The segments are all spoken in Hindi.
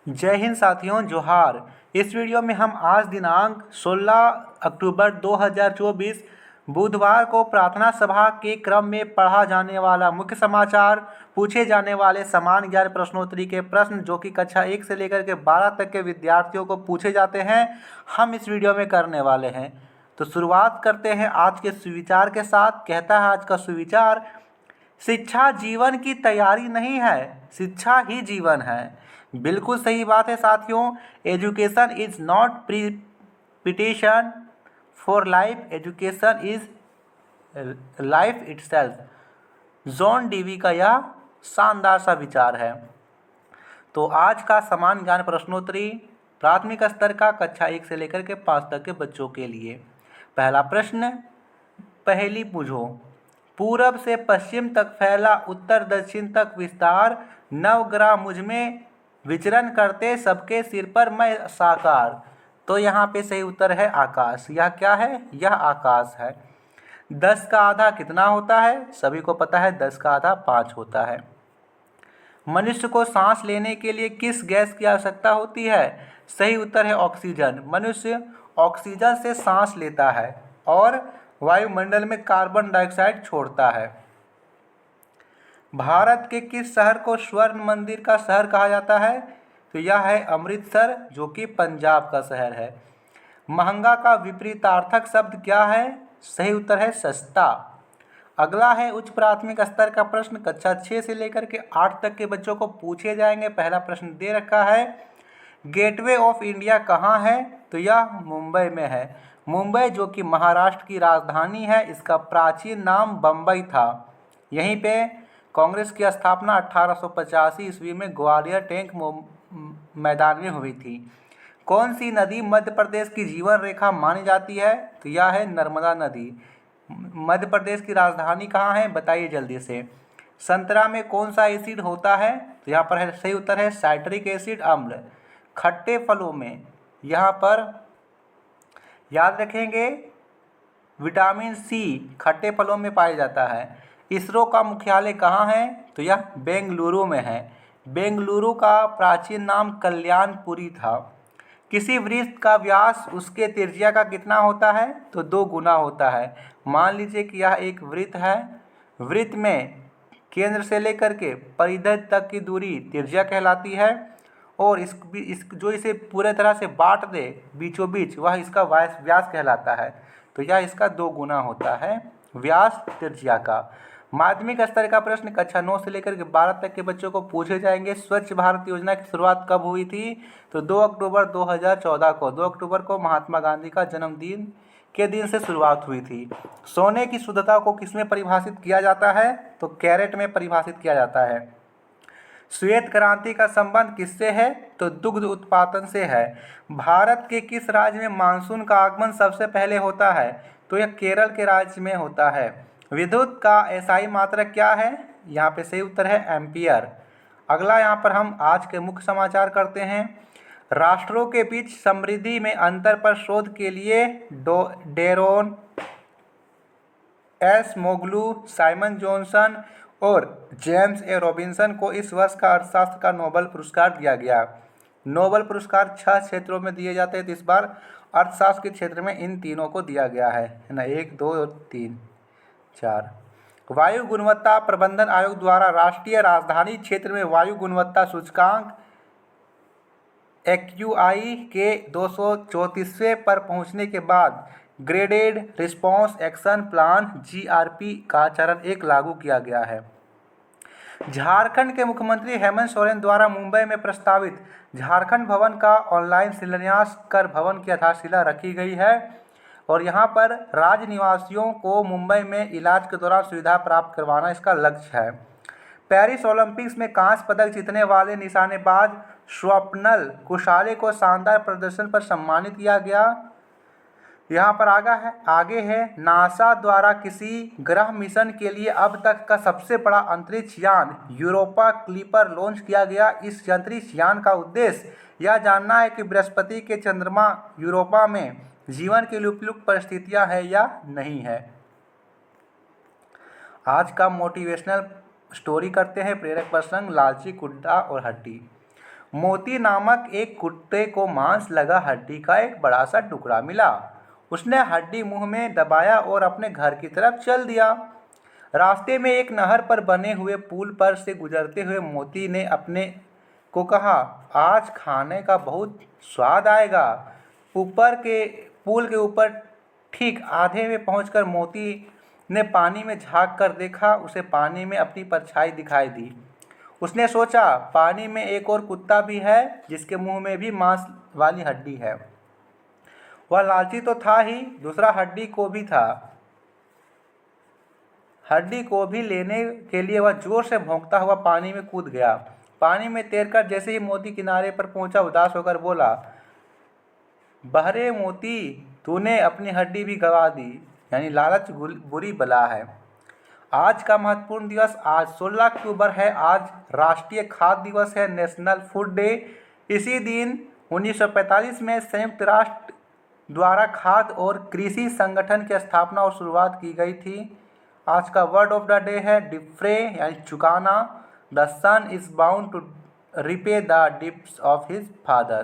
जय हिंद साथियों, जोहार। इस वीडियो में हम आज दिनांक 16 अक्टूबर 2024 बुधवार को प्रार्थना सभा के क्रम में पढ़ा जाने वाला मुख्य समाचार, पूछे जाने वाले समान ज्ञान प्रश्नोत्तरी के प्रश्न जो कि कक्षा 1 से लेकर के 12 तक के विद्यार्थियों को पूछे जाते हैं, हम इस वीडियो में करने वाले हैं। तो शुरुआत करते हैं आज के सुविचार के साथ। कहता है आज का सुविचार, शिक्षा जीवन की तैयारी नहीं है, शिक्षा ही जीवन है। बिल्कुल सही बात है साथियों। Education is not preparation for life, education is life itself. John Dewey का यह शानदार सा विचार है। तो आज का समान ज्ञान प्रश्नोत्तरी प्राथमिक स्तर का कक्षा 1 से लेकर के 5 तक के बच्चों के लिए। पहला प्रश्न, पहेली पूछो। पूरब से पश्चिम तक फैला, उत्तर दक्षिण तक विस्तार, नवग्रह मुझ में विचरण करते, सबके सिर पर मैं साकार। तो यहाँ पे सही उत्तर है आकाश। यह क्या है? यह आकाश है। 10 का आधा कितना होता है? सभी को पता है 10 का आधा 5 होता है। मनुष्य को सांस लेने के लिए किस गैस की आवश्यकता होती है? सही उत्तर है ऑक्सीजन। मनुष्य ऑक्सीजन से सांस लेता है और वायुमंडल में कार्बन डाइऑक्साइड छोड़ता है। भारत के किस शहर को स्वर्ण मंदिर का शहर कहा जाता है? तो यह है अमृतसर, जो कि पंजाब का शहर है। महंगा का विपरीतार्थक शब्द क्या है? सही उत्तर है सस्ता। अगला है उच्च प्राथमिक स्तर का प्रश्न, कक्षा 6 से लेकर के 8 तक के बच्चों को पूछे जाएंगे। पहला प्रश्न दे रखा है, गेटवे ऑफ इंडिया कहाँ है? तो यह मुंबई में है। मुंबई जो कि महाराष्ट्र की राजधानी है, इसका प्राचीन नाम बम्बई था। यहीं पे कांग्रेस की स्थापना 1885 ईस्वी में ग्वालियर टैंक मैदान में हुई थी। कौन सी नदी मध्य प्रदेश की जीवन रेखा मानी जाती है? तो यह है नर्मदा नदी। मध्य प्रदेश की राजधानी कहाँ है? बताइए जल्दी से। संतरा में कौन सा एसिड होता है? तो यहाँ पर है सही उत्तर है साइट्रिक एसिड अम्ल। खट्टे फलों में यहाँ पर याद रखेंगे विटामिन सी खट्टे फलों में पाया जाता है। इसरो का मुख्यालय कहाँ है? तो यह बेंगलुरु में है। बेंगलुरु का प्राचीन नाम कल्याणपुरी था। किसी वृत्त का व्यास उसके त्रिज्या का कितना होता है? तो 2 गुना होता है। मान लीजिए कि यह एक वृत्त है। वृत्त में केंद्र से लेकर के परिधि तक की दूरी त्रिज्या कहलाती है और इस जो इसे पूरे तरह से बांट दे बीचों बीच, वह इसका व्यास कहलाता है। तो यह इसका 2 गुना होता है व्यास त्रिज्या का। माध्यमिक स्तर का प्रश्न कक्षा 9 से लेकर के 12 तक के बच्चों को पूछे जाएंगे। स्वच्छ भारत योजना की शुरुआत कब हुई थी? तो 2 अक्टूबर 2014 को। 2 अक्टूबर को महात्मा गांधी का जन्मदिन के दिन से शुरुआत हुई थी। सोने की शुद्धता को किसमें परिभाषित किया जाता है? तो कैरेट में परिभाषित किया जाता है। श्वेत क्रांति का संबंध किससे है? तो दुग्ध उत्पादन से है। भारत के किस राज्य में मानसून का आगमन सबसे पहले होता है? तो यह केरल के राज्य में होता है। विद्युत का एसआई मात्रक क्या है? यहाँ पे सही उत्तर है एम्पियर। अगला यहाँ पर हम आज के मुख्य समाचार करते हैं। राष्ट्रों के बीच समृद्धि में अंतर पर शोध के लिए डेरोन एस मोगलू, साइमन जॉनसन और जेम्स ए रॉबिन्सन को इस वर्ष का अर्थशास्त्र का नोबेल पुरस्कार दिया गया। नोबेल पुरस्कार 6 क्षेत्रों में दिए जाते हैं, तो इस बार अर्थशास्त्र के क्षेत्र में इन तीनों को दिया गया है ना। 1, 2 और 3, 4। वायु गुणवत्ता प्रबंधन आयोग द्वारा राष्ट्रीय राजधानी क्षेत्र में वायु गुणवत्ता सूचकांक एक्यूआई के 234वें पर पहुंचने के बाद graded response action plan GRP का चरण 1 लागू किया गया है। झारखंड के मुख्यमंत्री हेमंत सोरेन द्वारा मुंबई में प्रस्तावित झारखंड भवन का ऑनलाइन शिलान्यास कर भवन की आधारशिला रखी गई है और यहाँ पर राज्य निवासियों को मुंबई में इलाज के दौरान सुविधा प्राप्त करवाना इसका लक्ष्य है। पेरिस ओलंपिक्स में कांस्य पदक जीतने वाले निशानेबाज स्वप्नल कुशाले को शानदार प्रदर्शन पर सम्मानित किया गया। यहाँ पर आगे है नासा द्वारा किसी ग्रह मिशन के लिए अब तक का सबसे बड़ा अंतरिक्ष यान यूरोपा क्लिपर लॉन्च किया गया। इस अंतरिक्ष यान का उद्देश्य यह जानना है कि बृहस्पति के चंद्रमा यूरोपा में जीवन के लिए उपयुक्त परिस्थितियाँ है या नहीं है। आज का मोटिवेशनल स्टोरी करते हैं। प्रेरक प्रसंग, लालची कुत्ता और हड्डी। मोती नामक एक कुत्ते को मांस लगा हड्डी का एक बड़ा सा टुकड़ा मिला। उसने हड्डी मुंह में दबाया और अपने घर की तरफ चल दिया। रास्ते में एक नहर पर बने हुए पुल पर से गुजरते हुए मोती ने अपने को कहा, आज खाने का बहुत स्वाद आएगा। ऊपर के पुल के ऊपर ठीक आधे में पहुंचकर मोती ने पानी में झांक कर देखा। उसे पानी में अपनी परछाई दिखाई दी। उसने सोचा, पानी में एक और कुत्ता भी है जिसके मुंह में भी मांस वाली हड्डी है। वह लालची तो था ही, दूसरा हड्डी को भी लेने के लिए वह जोर से भौंकता हुआ पानी में कूद गया। पानी में तैरकर जैसे ही मोती किनारे पर पहुंचा, उदास होकर बोला, बहरे मोती, तूने अपनी हड्डी भी गंवा दी। यानी लालच बुरी बला है। आज का महत्वपूर्ण दिवस आज 16 अक्टूबर है। आज राष्ट्रीय खाद्य दिवस है, नेशनल फूड डे। इसी दिन 1945 में संयुक्त राष्ट्र द्वारा खाद्य और कृषि संगठन की स्थापना और शुरुआत की गई थी। आज का वर्ड ऑफ द डे है डिफ्रे यानी चुकाना। The son is bound to repay the debts of his father.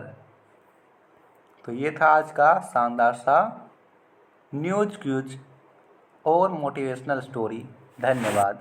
तो ये था आज का शानदार सा न्यूज क्यूज और मोटिवेशनल स्टोरी। धन्यवाद।